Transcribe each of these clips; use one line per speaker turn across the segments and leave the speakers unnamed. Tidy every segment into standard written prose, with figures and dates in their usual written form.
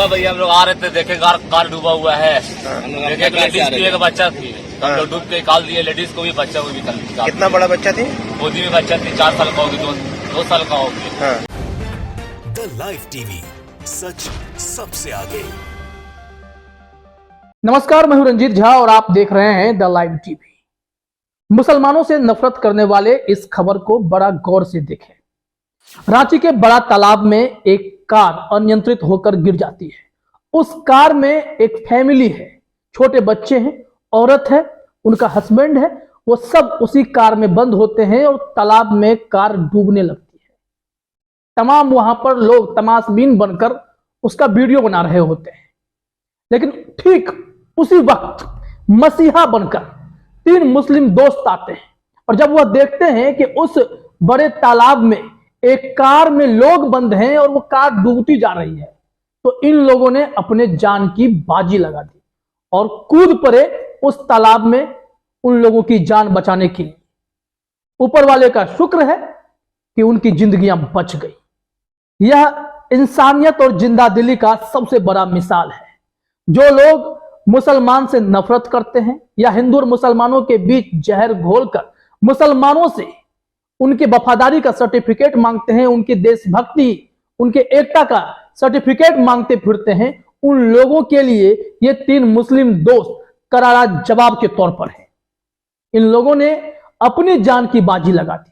सुबह भैया हम लोग आ रहे थे, देखे कार डूबा हुआ है। देखे लेडीज की एक बच्चा थी, हम लोग डूब के निकाल दिए। लेडीज को भी बच्चा को भी निकाल दिया।
कितना बड़ा बच्चा थी?
गोदी में बच्चा थी, 4 साल का होगी, 2 साल का होगी।
द लाइव टीवी, सच सबसे आगे।
नमस्कार, मैं हूं रंजीत झा और आप देख रहे हैं द लाइव टीवी। मुसलमानों से नफरत करने वाले इस खबर को बड़ा गौर से देखें। रांची के बड़ा तालाब में एक कार अनियंत्रित होकर गिर जाती है। उस कार में एक फैमिली है, छोटे बच्चे हैं, औरत है, उनका हस्बैंड है। वो सब उसी कार में बंद होते हैं और तालाब में कार डूबने लगती है। तमाम वहां पर लोग तमाशबीन बनकर उसका वीडियो बना रहे होते हैं। लेकिन ठीक उसी वक्त मसीहा बनकर 3 मुस्लिम दोस्त आते हैं और जब वह देखते हैं कि उस बड़े तालाब में एक कार में लोग बंद हैं और वो कार डूबती जा रही है, तो इन लोगों ने अपने जान की बाजी लगा दी और कूद पड़े उस तालाब में उन लोगों की जान बचाने के लिए। ऊपर वाले का शुक्र है कि उनकी जिंदगियां बच गई। यह इंसानियत और जिंदादिली का सबसे बड़ा मिसाल है। जो लोग मुसलमान से नफरत करते हैं या हिंदू और मुसलमानों के बीच जहर घोलकर मुसलमानों से उनकी वफादारी का सर्टिफिकेट मांगते हैं, उनकी देशभक्ति, उनके एकता का सर्टिफिकेट मांगते फिरते हैं, उन लोगों के लिए ये 3 मुस्लिम दोस्त करारा जवाब के तौर पर है। इन लोगों ने अपनी जान की बाजी लगा दी।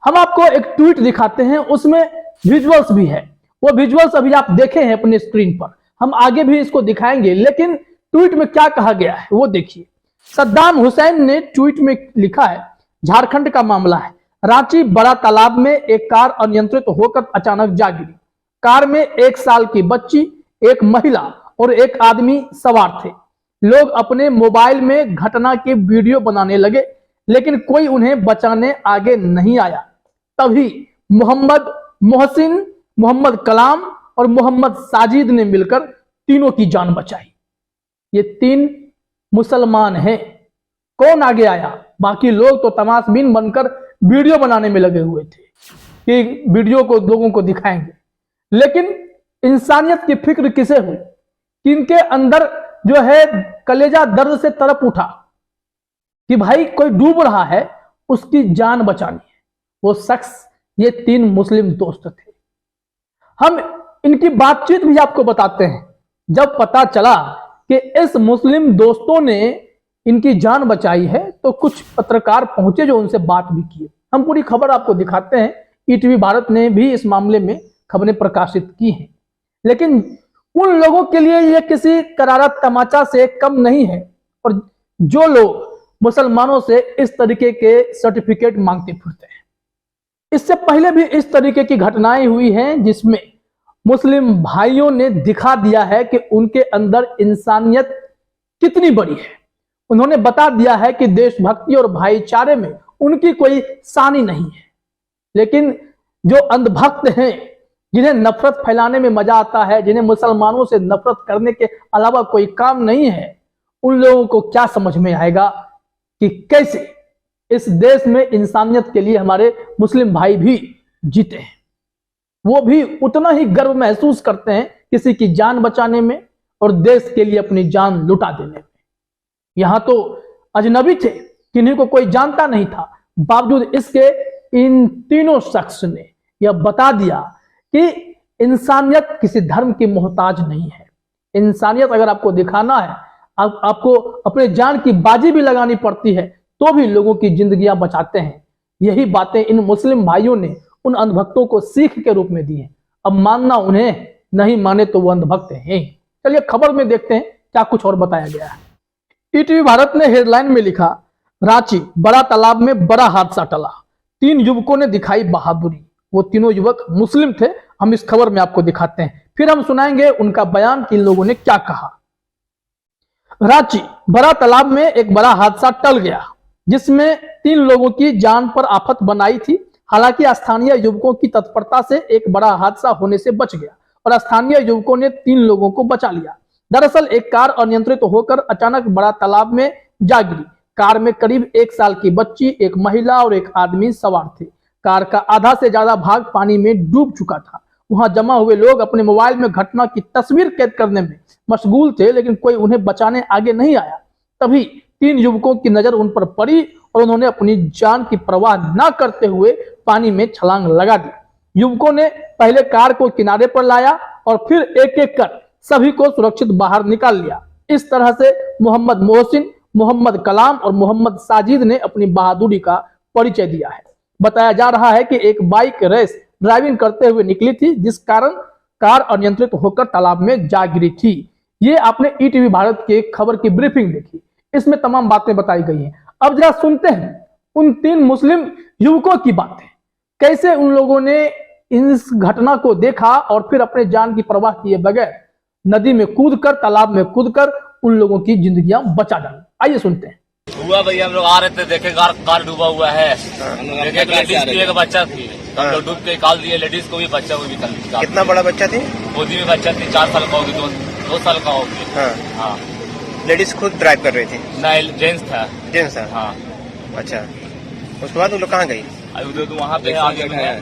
हम आपको एक ट्वीट दिखाते हैं, उसमें विजुअल्स भी है। वो विजुअल्स अभी आप देखे हैं अपने स्क्रीन पर, हम आगे भी इसको दिखाएंगे। लेकिन ट्वीट में क्या कहा गया है वो देखिए। सद्दाम हुसैन ने ट्वीट में लिखा है, झारखंड का मामला है। रांची बड़ा तालाब में एक कार अनियंत्रित होकर अचानक जा गिरी। कार में 1 साल की बच्ची, एक महिला और एक आदमी सवार थे। लोग अपने मोबाइल में घटना के वीडियो बनाने लगे, लेकिन कोई उन्हें बचाने आगे नहीं आया। तभी मोहम्मद मोहसिन, मोहम्मद कलाम और मोहम्मद साजिद ने मिलकर तीनों की जान बचाई। ये 3 मुसलमान हैं। कौन आगे आया? बाकी लोग तो तमाशबीन बनकर वीडियो बनाने में लगे हुए थे कि वीडियो को लोगों को दिखाएंगे। लेकिन इंसानियत की फिक्र किसे हुई? किनके अंदर जो है कलेजा दर्द से तड़प उठा कि भाई कोई डूब रहा है, उसकी जान बचानी है। वो शख्स ये 3 मुस्लिम दोस्त थे। हम इनकी बातचीत भी आपको बताते हैं। जब पता चला कि इस मुस्लिम दोस्तों ने इनकी जान बचाई है, तो कुछ पत्रकार पहुंचे जो उनसे बात भी किए। हम पूरी खबर आपको दिखाते हैं। ईटीवी भारत ने भी इस मामले में खबरें प्रकाशित की हैं। लेकिन उन लोगों के लिए यह किसी करारा तमाचा से कम नहीं है। और जो लोग मुसलमानों से इस तरीके के सर्टिफिकेट मांगते फिरते हैं, इससे पहले भी इस तरीके की घटनाएं हुई हैं जिसमें मुस्लिम भाइयों ने दिखा दिया है कि उनके अंदर इंसानियत कितनी बड़ी है। उन्होंने बता दिया है कि देशभक्ति और भाईचारे में उनकी कोई सानी नहीं है। लेकिन जो अंधभक्त हैं, जिन्हें नफरत फैलाने में मजा आता है, जिन्हें मुसलमानों से नफरत करने के अलावा कोई काम नहीं है, उन लोगों को क्या समझ में आएगा कि कैसे इस देश में इंसानियत के लिए हमारे मुस्लिम भाई भी जीते हैं। वो भी उतना ही गर्व महसूस करते हैं किसी की जान बचाने में और देश के लिए अपनी जान लुटा देने में। यहां तो अजनबी थे, किन्हीं को कोई जानता नहीं था। बावजूद इसके इन तीनों शख्स ने यह बता दिया कि इंसानियत किसी धर्म की मोहताज नहीं है। इंसानियत अगर आपको दिखाना है, आपको अपने जान की बाजी भी लगानी पड़ती है, तो भी लोगों की जिंदगियां बचाते हैं। यही बातें इन मुस्लिम भाइयों ने उन अंधभक्तों को सीख के रूप में दी है। अब मानना उन्हें, नहीं माने तो वो अंधभक्त हैं। चलिए खबर में देखते हैं क्या कुछ और बताया गया है। ईटीवी भारत ने हेडलाइन में लिखा, रांची बड़ा तालाब में बड़ा हादसा टला, 3 युवकों ने दिखाई बहादुरी। वो तीनों युवक मुस्लिम थे। हम इस खबर में आपको दिखाते हैं, फिर हम सुनाएंगे उनका बयान कि इन लोगों ने क्या कहा। रांची बड़ा तालाब में एक बड़ा हादसा टल गया, जिसमें 3 लोगों की जान पर आफत बनाई थी। हालांकि स्थानीय युवकों की तत्परता से एक बड़ा हादसा होने से बच गया और स्थानीय युवकों ने 3 लोगों को बचा लिया। दरअसल एक कार अनियंत्रित होकर अचानक बड़ा तालाब में जा गिरी। कार में करीब 1 साल की बच्ची, एक महिला और एक आदमी सवार थे। कार का आधा से ज्यादा भाग पानी में डूब चुका था। वहां जमा हुए लोग अपने मोबाइल में घटना की तस्वीर कैद करने में मशगूल थे, लेकिन कोई उन्हें बचाने आगे नहीं आया। तभी 3 युवकों की नजर उन पर पड़ी और उन्होंने अपनी जान की परवाह न करते हुए पानी में छलांग लगा दी। युवकों ने पहले कार को किनारे पर लाया और फिर एक एक कर सभी को सुरक्षित बाहर निकाल लिया। इस तरह से मोहम्मद मोहसिन, मोहम्मद कलाम और मोहम्मद साजिद ने अपनी बहादुरी का परिचय दिया है। बताया जा रहा है कि एक बाइक रेस ड्राइविंग करते हुए निकली थी, जिस कारण कार अनियंत्रित होकर तालाब में जा गिरी थी। ये आपने ईटीवी भारत के खबर की ब्रीफिंग देखी, इसमें तमाम बातें बताई गई हैं। अब जरा सुनते हैं उन 3 मुस्लिम युवकों की बातें, कैसे उन लोगों ने इस घटना को देखा और फिर अपने जान की परवाह किए बगैर नदी में कूदकर, तालाब में कूदकर उन लोगों की जिंदगियां बचा डाली। आइए सुनते हैं।
हुआ भैया, हम लोग आ रहे थे, देखे कार डूबा हुआ है। देखे एक लेडीज की एक बच्चा थी, हम लोग डूब के निकाल दिए। लेडीज को भी, बच्चा को भी निकाल।
कितना बड़ा बच्चा थी?
गोदी में बच्चा थी, 4 साल का होगी, 2 साल का होगी। हाँ।
लेडीज खुद ड्राइव कर रही थी?
नहीं, जेंट्स था।
जेंट्स था?
हाँ।
अच्छा, उसके बाद वो लोग कहाँ गई?
अभी तो वहाँ पे आगे में है।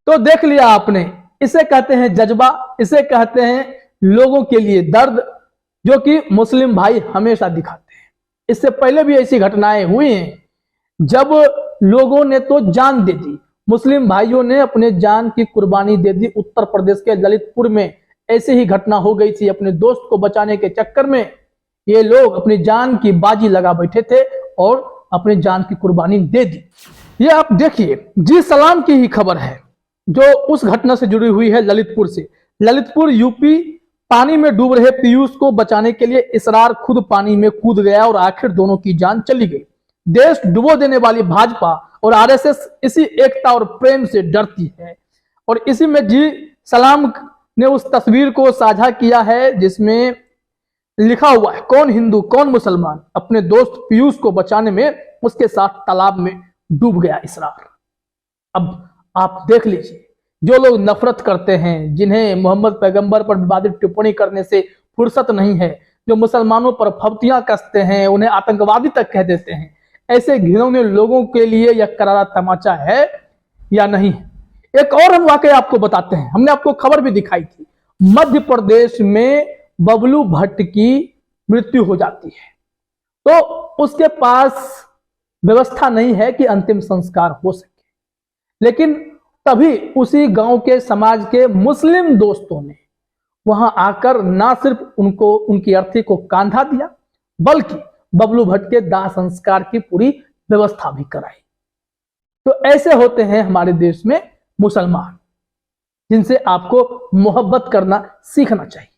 तो देख लिया आपने, इसे कहते हैं जज्बा, इसे कहते हैं लोगों के लिए दर्द, जो कि मुस्लिम भाई हमेशा दिखाते हैं। इससे पहले भी ऐसी घटनाएं हुई हैं जब लोगों ने तो जान दे दी, मुस्लिम भाइयों ने अपने जान की कुर्बानी दे दी। उत्तर प्रदेश के ललितपुर में ऐसी ही घटना हो गई थी। अपने दोस्त को बचाने के चक्कर में ये लोग अपनी जान की बाजी लगा बैठे थे और अपनी जान की कुर्बानी दे दी। ये आप देखिए, जी सलाम की ही खबर है जो उस घटना से जुड़ी हुई है ललितपुर से। ललितपुर यूपी, पानी में डूब रहे पीयूष को बचाने के लिए इसरार खुद पानी में कूद गया और आखिर दोनों की जान चली गई। देश डुबो देने वाली भाजपा और आरएसएस इसी एकता और प्रेम से डरती है। और इसी में जी सलाम ने उस तस्वीर को साझा किया है जिसमें लिखा हुआ है, कौन हिंदू कौन मुसलमान, अपने दोस्त पीयूष को बचाने में उसके साथ तालाब में डूब गया इसरार। अब आप देख लीजिए, जो लोग नफरत करते हैं, जिन्हें मोहम्मद पैगंबर पर विवादित टिप्पणी करने से फुर्सत नहीं है, जो मुसलमानों पर फब्तियां कसते हैं, उन्हें आतंकवादी तक कह देते हैं, ऐसे घिनौने लोगों के लिए यह करारा तमाचा है या नहीं? एक और हम वाकया आपको बताते हैं, हमने आपको खबर भी दिखाई थी। मध्य प्रदेश में बबलू भट्ट की मृत्यु हो जाती है, तो उसके पास व्यवस्था नहीं है कि अंतिम संस्कार हो सके, लेकिन तभी उसी गांव के समाज के मुस्लिम दोस्तों ने वहां आकर ना सिर्फ उनको उनकी अर्थी को कांधा दिया, बल्कि बबलू भट्ट के दाह संस्कार की पूरी व्यवस्था भी कराई। तो ऐसे होते हैं हमारे देश में मुसलमान, जिनसे आपको मोहब्बत करना सीखना चाहिए।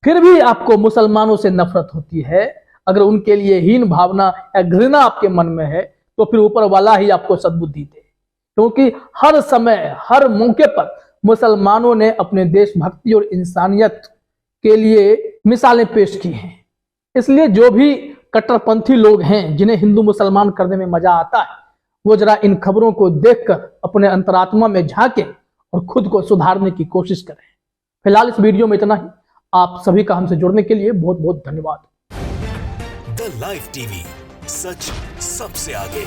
फिर भी आपको मुसलमानों से नफरत होती है, अगर उनके लिए हीन भावना या घृणा आपके मन में है, तो फिर ऊपर वाला ही आपको सद्बुद्धि दे, क्योंकि हर समय हर मौके पर मुसलमानों ने अपने देशभक्ति और इंसानियत के लिए मिसालें पेश की हैं। इसलिए जो भी कट्टरपंथी लोग हैं, जिन्हें हिंदू मुसलमान करने में मजा आता है, वो जरा इन खबरों को देखकर अपने अंतरात्मा में झांकें और खुद को सुधारने की कोशिश करें। फिलहाल इस वीडियो में इतना ही। आप सभी का हमसे जुड़ने के लिए बहुत बहुत धन्यवाद।
द लाइव टीवी, सच सबसे आगे।